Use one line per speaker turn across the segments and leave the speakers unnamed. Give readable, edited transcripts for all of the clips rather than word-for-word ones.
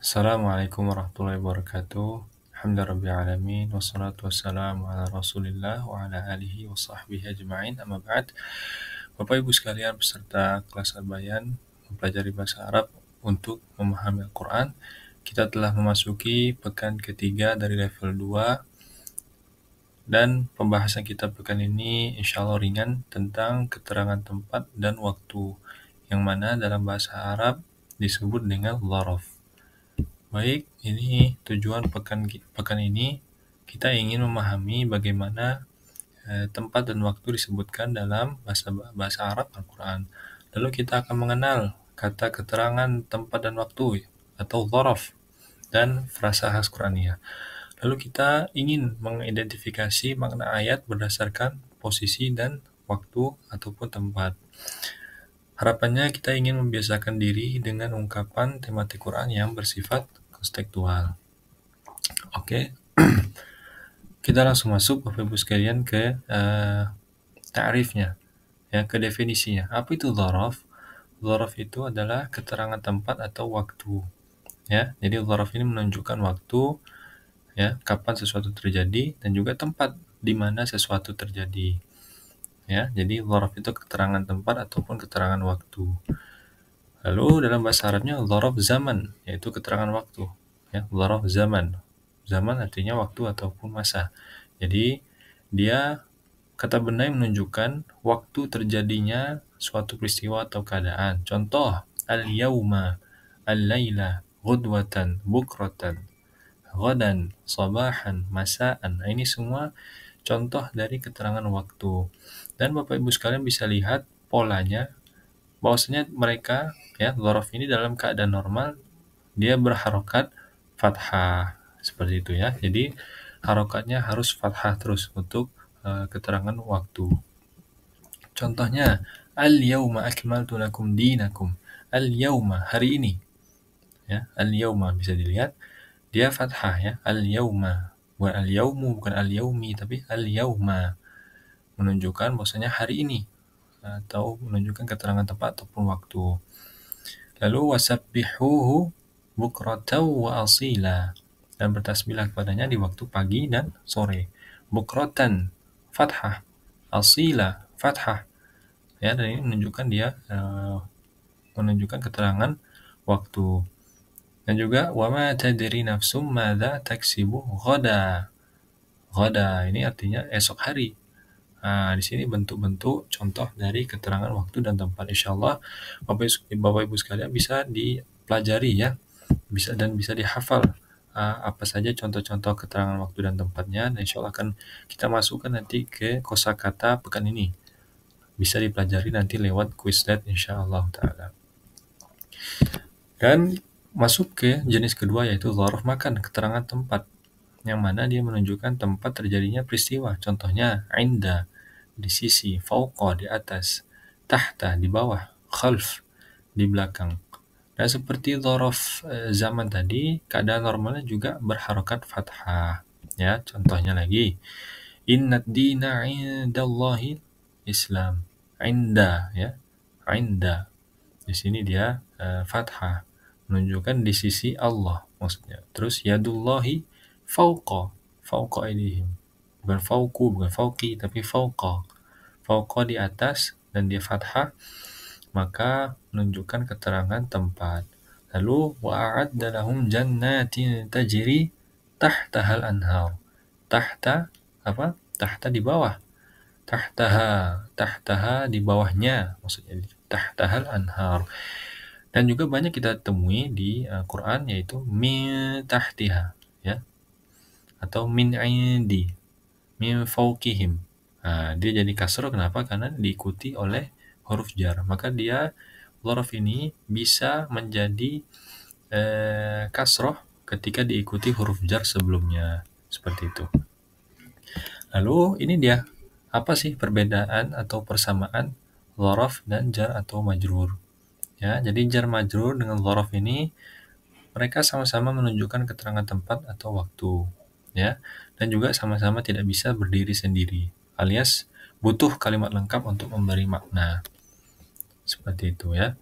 Assalamualaikum warahmatullahi wabarakatuh. Alhamdulillah alamin wassalatu wassalamu ala Rasulillah wa ala alihi wa sahbihi ajma'in. Amma ba'd. Bapak Ibu sekalian peserta kelas Al-Bayan mempelajari bahasa Arab untuk memahami Al-Qur'an. Kita telah memasuki pekan ketiga dari level 2 dan pembahasan kita pekan ini insyaallah ringan tentang keterangan tempat dan waktu yang mana dalam bahasa Arab disebut dengan dzaraf. Baik, ini tujuan pekan ini kita ingin memahami bagaimana tempat dan waktu disebutkan dalam bahasa Arab Al-Qur'an. Lalu kita akan mengenal kata keterangan tempat dan waktu atau dzaraf dan frasa khas Qur'aniyah. Lalu kita ingin mengidentifikasi makna ayat berdasarkan posisi dan waktu ataupun tempat. Harapannya kita ingin membiasakan diri dengan ungkapan tematik Quran yang bersifat kontekstual. Oke. Kita langsung masuk Bapak Ibu sekalian ke ta'rifnya, ya, ke definisinya. Apa itu dzaraf? Dzaraf itu adalah keterangan tempat atau waktu, ya. Jadi dzaraf ini menunjukkan waktu, ya, kapan sesuatu terjadi dan juga tempat di mana sesuatu terjadi. Ya, jadi dzaraf itu keterangan tempat ataupun keterangan waktu. Lalu dalam bahasa Arabnya dzaraf zaman, yaitu keterangan waktu, ya. Dzaraf zaman. Zaman artinya waktu ataupun masa. Jadi dia kata benda yang menunjukkan waktu terjadinya suatu peristiwa atau keadaan. Contoh, al-yauma, al-laila, ghudwatan, bukratan, ghadan, sabahan, masaan. Nah, ini semua contoh dari keterangan waktu. Dan Bapak Ibu sekalian bisa lihat polanya bahwasanya mereka, ya, dzaraf ini dalam keadaan normal dia berharokat fathah seperti itu, ya. Jadi harokatnya harus fathah terus untuk keterangan waktu. Contohnya, al-yauma akmaltu lakum dinakum. Al-yauma, hari ini, ya. Al-yauma bisa dilihat dia fathah, ya. Al-yauma, bukan al-yaumu, bukan al-yaumi, tapi al-yauma, menunjukkan bahwasanya hari ini atau menunjukkan keterangan tempat ataupun waktu. Lalu wasabbihuhu bukratan wa asila, dan bertasbihlah kepadanya di waktu pagi dan sore. Bukratan fathah, asila fathah, ya, dan ini menunjukkan dia menunjukkan keterangan waktu. Dan juga wama tadri nafsum madza taksibu ghada. Ghada ini artinya esok hari. Nah, di sini bentuk-bentuk contoh dari keterangan waktu dan tempat. Insyaallah Bapak Ibu sekalian bisa dipelajari, ya. Bisa dihafal apa saja contoh-contoh keterangan waktu dan tempatnya. Dan insyaallah akan kita masukkan nanti ke kosakata pekan ini. Bisa dipelajari nanti lewat Quizlet insyaallah taala. Dan masuk ke jenis kedua yaitu dzaraf makan, keterangan tempat, yang mana dia menunjukkan tempat terjadinya peristiwa. Contohnya inda, di sisi, fauqa, di atas, tahta, di bawah, khalf, di belakang. Dan seperti dzaraf zaman tadi, keadaan normalnya juga berharokat fathah, ya. Contohnya lagi, innad dina indallahi Islam. Inda, ya. Inda. Di sini dia fathah, menunjukkan di sisi Allah maksudnya. Terus yadullahi fauqa, fauqa aydihim. Bukan fauqu, bukan fauqi, tapi fauqa. Fauqa di atas dan dia fathah, maka menunjukkan keterangan tempat. Lalu wa'adda lahum jannatin tajri tahtahal anhar. Tahta apa? Tahta di bawah. Tahtaha di bawahnya maksudnya. Tahtahal anhar. Dan juga banyak kita temui di Quran yaitu min tahtiha, ya. Atau min indi, min fawqihim. Nah, dia jadi kasroh kenapa? Karena diikuti oleh huruf jar. Maka dia dzaraf ini bisa menjadi kasroh ketika diikuti huruf jar sebelumnya. Seperti itu. Lalu ini dia, apa sih perbedaan atau persamaan dzaraf dan jar atau majrur? Ya, jadi jar majrur dengan dzaraf ini mereka sama-sama menunjukkan keterangan tempat atau waktu, ya. Dan juga sama-sama tidak bisa berdiri sendiri, alias butuh kalimat lengkap untuk memberi makna. Seperti itu, ya.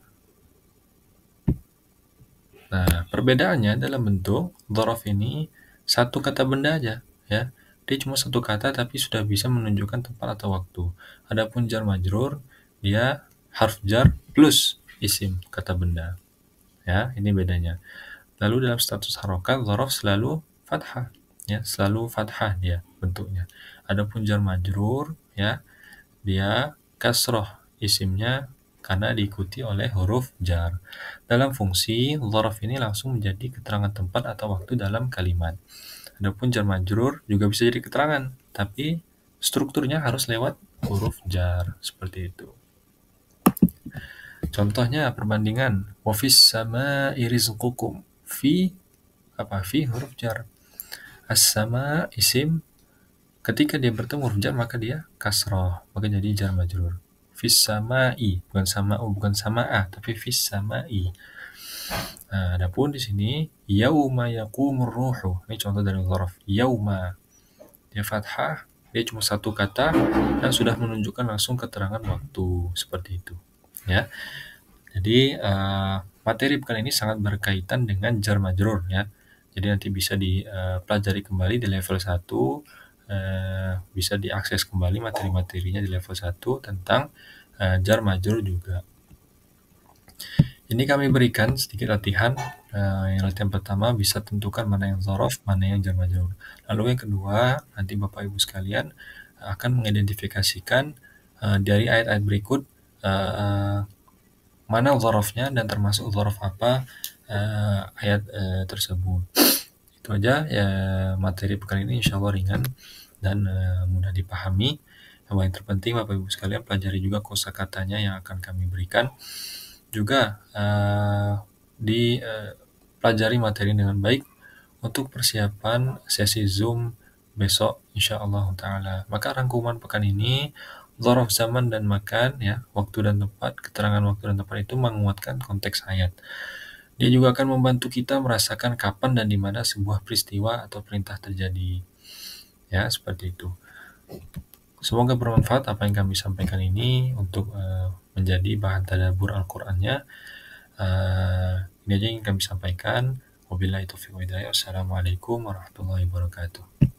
Nah, perbedaannya dalam bentuk dzaraf ini satu kata benda aja, ya. Dia cuma satu kata tapi sudah bisa menunjukkan tempat atau waktu. Adapun jar majrur, dia harf jar plus isim kata benda. Ya, ini bedanya. Lalu dalam status harokat, dzaraf selalu fathah, ya, selalu fathah dia bentuknya. Adapun jar majrur, ya, dia kasroh isimnya karena diikuti oleh huruf jar. Dalam fungsi, dzaraf ini langsung menjadi keterangan tempat atau waktu dalam kalimat. Adapun jar majrur juga bisa jadi keterangan, tapi strukturnya harus lewat huruf jar, seperti itu. Contohnya perbandingan wafis sama rizqukum. Fi apa? Fi huruf jar. As-sama isim, ketika dia bertemu huruf jar maka dia kasroh, maka jadi jar majrur. Fis samai, bukan sama bukan sama tapi fis samai. Nah, adapun di sini yauma yaqumur ruhu. Ini contoh dari dzaraf. Yauma. Dia fathah, dia cuma satu kata dan sudah menunjukkan langsung keterangan waktu, seperti itu. Ya. Jadi materi pekan ini sangat berkaitan dengan jar majrur, ya. Jadi nanti bisa dipelajari kembali di level 1, bisa diakses kembali materi-materinya di level 1 tentang jar majrur juga. Ini kami berikan sedikit latihan. Yang latihan pertama bisa tentukan mana yang dzaraf, mana yang jar majrur. Lalu yang kedua, nanti Bapak Ibu sekalian akan mengidentifikasikan dari ayat-ayat berikut mana dzarafnya dan termasuk dzaraf apa ayat tersebut. Itu aja ya, materi pekan ini insya Allah ringan dan mudah dipahami. Yang paling terpenting Bapak Ibu sekalian pelajari juga kosakatanya yang akan kami berikan. Juga dipelajari materi dengan baik untuk persiapan sesi Zoom besok insya Allah Ta'ala. Maka rangkuman pekan ini, dzaraf zaman dan makan, ya, waktu dan tempat, keterangan waktu dan tempat itu menguatkan konteks ayat. Dia juga akan membantu kita merasakan kapan dan di mana sebuah peristiwa atau perintah terjadi. Ya, seperti itu. Semoga bermanfaat apa yang kami sampaikan ini untuk menjadi bahan tadabbur Al-Qur'annya. Ini aja yang kami sampaikan. Wabillahi taufiq wal hidayah. Wassalamualaikum warahmatullahi wabarakatuh.